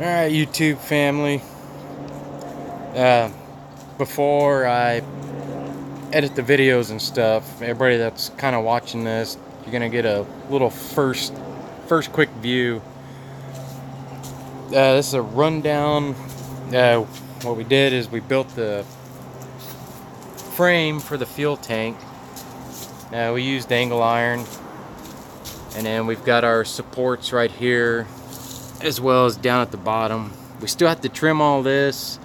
Alright, YouTube family. Before I edit the videos and stuff, everybody that's kind of watching this, you're gonna get a little first quick view. This is a rundown. What we did is we built the frame for the fuel tank. We used angle iron, and then we've got our supports right here, as well as down at the bottom. We still have to trim all this.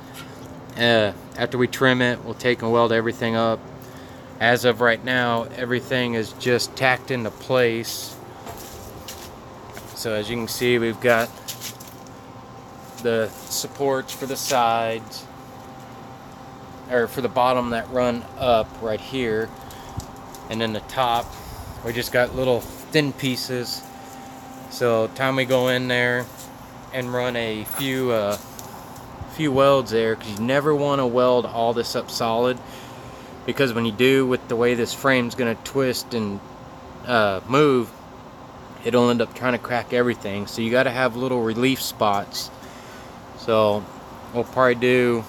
After we trim it, we'll take and weld everything up. As of right now, everything is just tacked into place. So as you can see, we've got the supports for the sides, or for the bottom, that run up right here, and then the top we just got little thin pieces. So time we go in there and run a few welds there, because you never want to weld all this up solid, because when you do, with the way this frame's going to twist and move, it'll end up trying to crack everything. So you got to have little relief spots. So we'll probably do,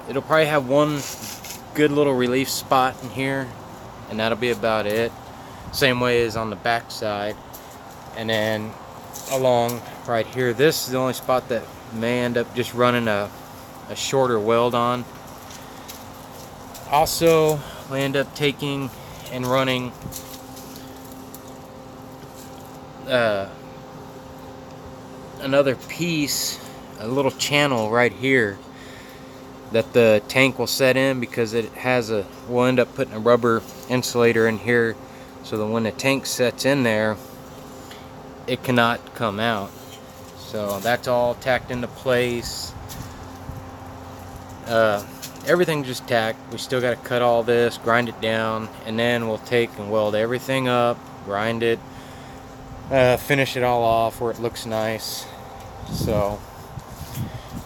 it'll probably have one good little relief spot in here, and that'll be about it. Same way as on the back side. And then along right here, this is the only spot that may end up just running a shorter weld on. Also, we end up taking and running another piece, a little channel right here that the tank will set in, because it has a, we'll end up putting a rubber insulator in here, so that when the tank sets in there, it cannot come out. So that's all tacked into place. Everything's just tacked. We still got to cut all this, grind it down, and then we'll take and weld everything up, grind it, finish it all off where it looks nice. So,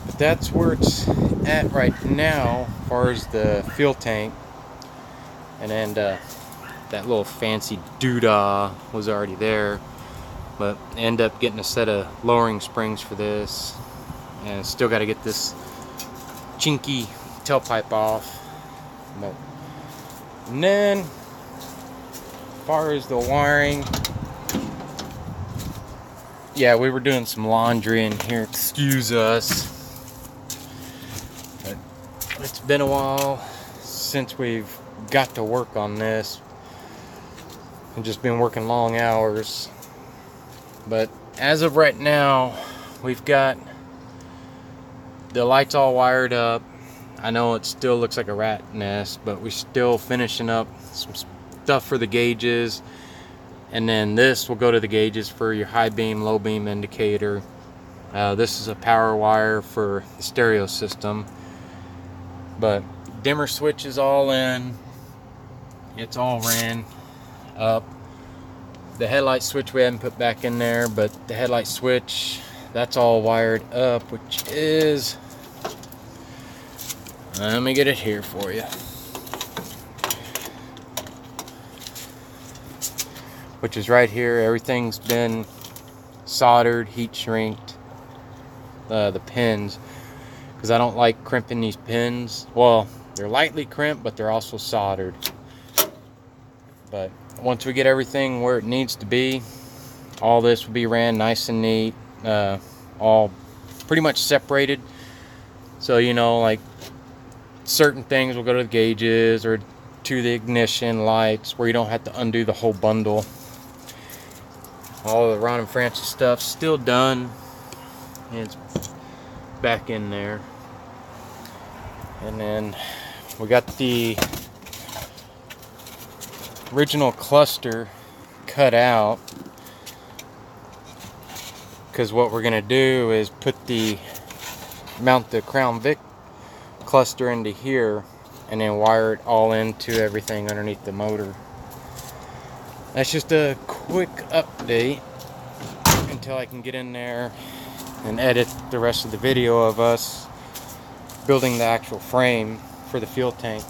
but that's where it's at right now as far as the fuel tank. And then that little fancy doodah was already there, but end up getting a set of lowering springs for this, and still got to get this chinky tailpipe off. But, and then as far as the wiring, yeah, we were doing some laundry in here, excuse us, but it's been a while since we've got to work on this. I've just been working long hours. But as of right now, we've got the lights all wired up. I know it still looks like a rat nest, but we're still finishing up some stuff for the gauges. And then this will go to the gauges for your high beam, low beam indicator. This is a power wire for the stereo system. But dimmer switch is all in. It's all ran up. The headlight switch we haven't put back in there, but the headlight switch, that's all wired up, which is, let me get it here for you, which is right here. Everything's been soldered, heat shrinked, the pins, because I don't like crimping these pins. Well, they're lightly crimped, but they're also soldered. But once we get everything where it needs to be, all this will be ran nice and neat, all pretty much separated. So, you know, like certain things will go to the gauges or to the ignition lights, where you don't have to undo the whole bundle. All the Ron and Francis stuff still done, and it's back in there. And then we got the original cluster cut out, because what we're gonna do is mount the Crown Vic cluster into here, and then wire it all into everything underneath the motor. That's just a quick update until I can get in there and edit the rest of the video of us building the actual frame for the fuel tank.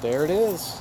There it is.